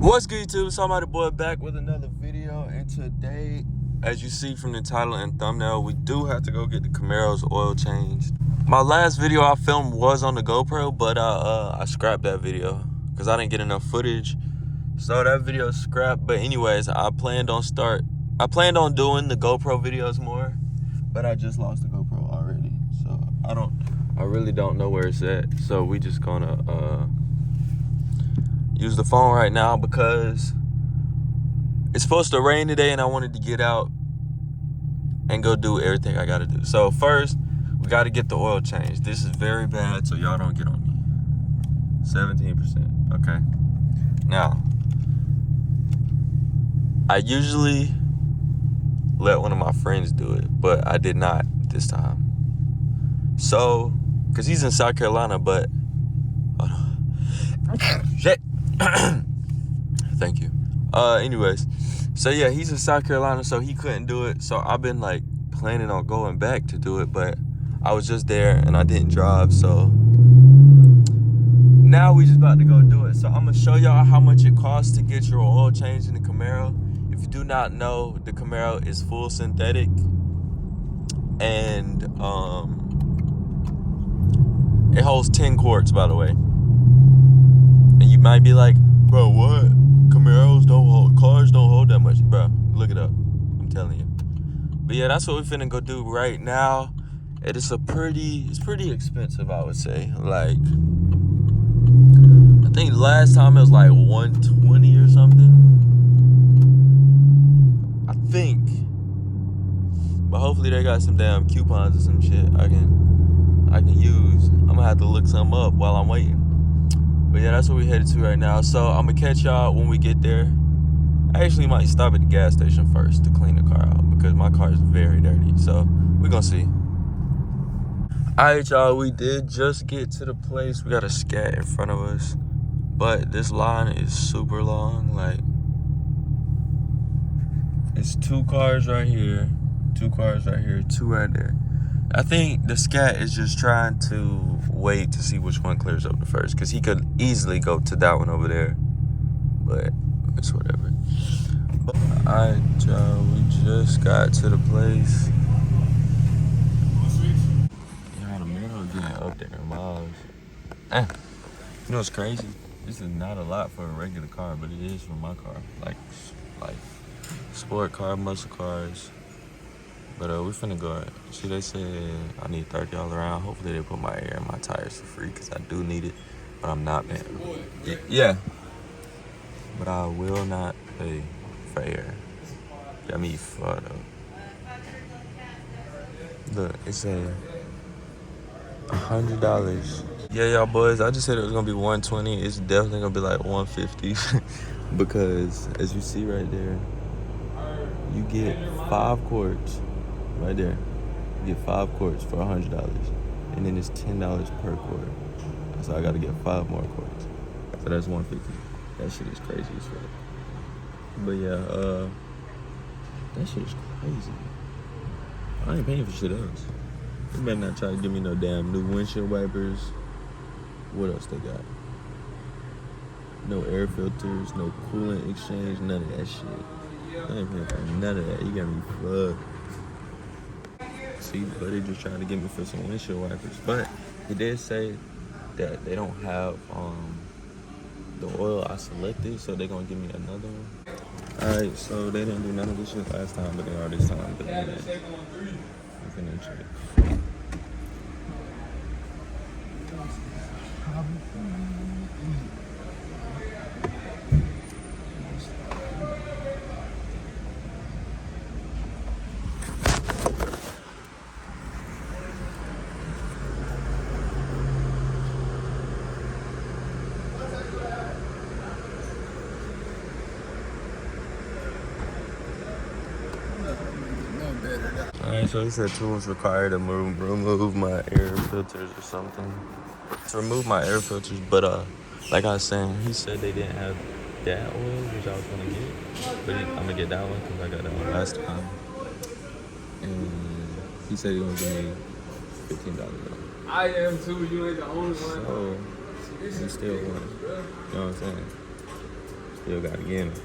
What's good, YouTube? Somebody boy back with another video, and today, as you see from the title and thumbnail, we do have to go get the Camaro's oil changed. My last video I filmed was on the GoPro, but I scrapped that video because I didn't get enough footage, so that video is scrapped. But anyways, I planned on doing the GoPro videos more, but I just lost the GoPro already, so I really don't know where it's at. So we just gonna use the phone right now because it's supposed to rain today and I wanted to get out and go do everytheverything I gotta do. So first, we gotta get the oil changed. This is very bad, so y'all don't get on me. 17%, okay? Now, I usually let one of my friends do it, but I did not this time. So, cause he's in South Carolina, but, hold on. Shit. Thank you. Anyways, so yeah, he's in South Carolina, so he couldn't do it. So I've been like planning on going back to do it, but I was just there and I didn't drive. So now we just about to go do it. So I'm gonna show y'all how much it costs to get your oil changed in the Camaro. If you do not know, the Camaro is full synthetic, and it holds 10 quarts, by the way. And you might be like, bro, what? Camaros don't hold, cars don't hold that much. Bro, look it up. I'm telling you. But yeah, that's what we finna go do right now. It's pretty expensive, I would say. Like, I think last time it was like 120 or something. I think. But hopefully they got some damn coupons or some shit I can use. I'm gonna have to look some up while I'm waiting. But yeah, that's what we headed to right now. So I'm gonna catch y'all when we get there. I actually might stop at the gas station first to clean the car out because my car is very dirty. So we're gonna see. Alright, y'all, we did just get to the place. We got a scat in front of us, but this line is super long. Like, it's 2 cars right here, 2 cars right here, 2 right there. I think the scat is just trying to wait to see which one clears up the first, because he could easily go to that one over there, but it's whatever. Alright, y'all, we just got to the place. Yeah, the middle getting up there in miles. You know what's crazy? This is not a lot for a regular car, but it is for my car. Like sport car, muscle cars. But we finna go. See, they said I need $30 around. Hopefully they put my air in my tires for free, because I do need it. But I'm not paying. Yeah. But I will not pay for air. Got me fucked up. Look, it said $100. Yeah, y'all boys, I just said it was gonna be 120. It's definitely gonna be like 150. Because as you see right there, you get 5 quarts. Right there, you get 5 quarts for $100, and then it's $10 per quart. So I gotta get 5 more quarts. So that's $150. That shit is crazy as fuck. But yeah, that shit is crazy. I ain't paying for shit else. You better not try to give me no damn new windshield wipers. What else they got? No air filters, no coolant exchange, none of that shit. I ain't paying for none of that. You got me fucked. See, but they just trying to get me for some windshield wipers. But he did say that they don't have the oil I selected, so they're gonna give me another one. Alright, so they didn't do none of this shit last time, but they are this time. But then I'm finna check. Alright, so he said tools required to remove my air filters or something. To remove my air filters, but like I was saying, he said they didn't have that oil, which I was gonna get. But I'm gonna get that one because I got that one last time. And he said he was gonna give me $15. I am too, you ain't the only one. So, he still won. You know what I'm saying? Still got to get it.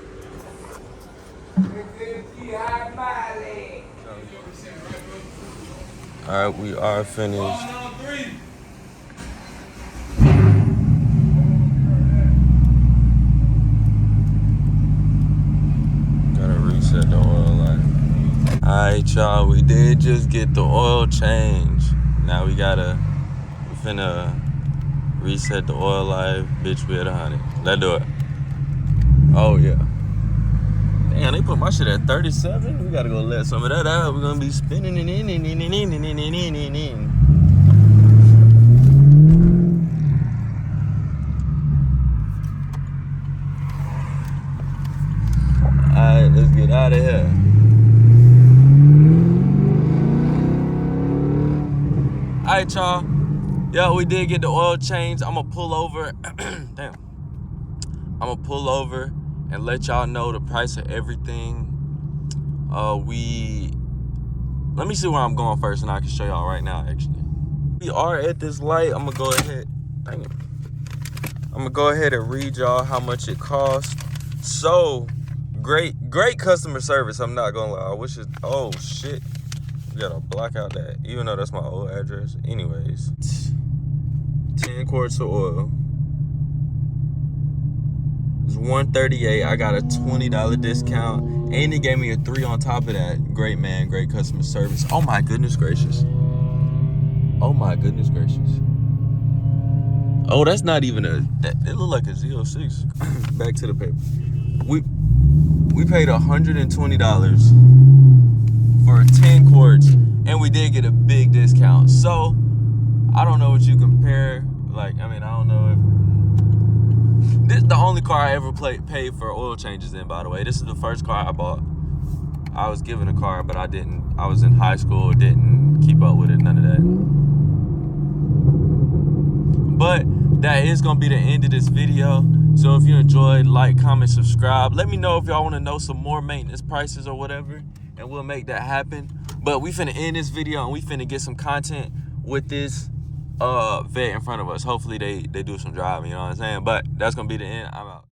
All right, we are finished. Gotta reset the oil light. All right, y'all, we did just get the oil change. Now we finna reset the oil life. Bitch, we at 100. Let's do it. Oh, yeah. Damn, they put my shit at 37. We gotta go let some of that out. We're gonna be spinning it in. Alright, let's get out of here. Alright, y'all. Yo, we did get the oil change. I'm gonna pull over. Damn. I'm gonna pull over and let y'all know the price of everything. Let me see where I'm going first, and I can show y'all right now, actually. We are at this light. I'm gonna go ahead. Dang it. I'm gonna go ahead and read y'all how much it costs. So, great customer service. I'm not gonna lie. I wish it. Oh shit. We gotta block out that, even though that's my old address. Anyways, 10 quarts of oil. It's $138. I got a $20 discount, and he gave me a 3 on top of that. Great man, great customer service. Oh my goodness gracious. Oh my goodness gracious. Oh, that's not even it looked like a Z06. Back to the paper. We paid $120 for 10 quarts, and we did get a big discount. So I don't know what you compare. Like, I mean, I don't know if this is the only car I ever paid for oil changes in, by the way. This is the first car I bought. I was given a car, but I was in high school, didn't keep up with it, none of that. But that is going to be the end of this video. So if you enjoyed, like, comment, subscribe. Let me know if y'all want to know some more maintenance prices or whatever, and we'll make that happen. But we finna end this video, and we finna get some content with this vet in front of us. Hopefully they do some driving, you know what I'm saying? But that's gonna be the end. I'm out.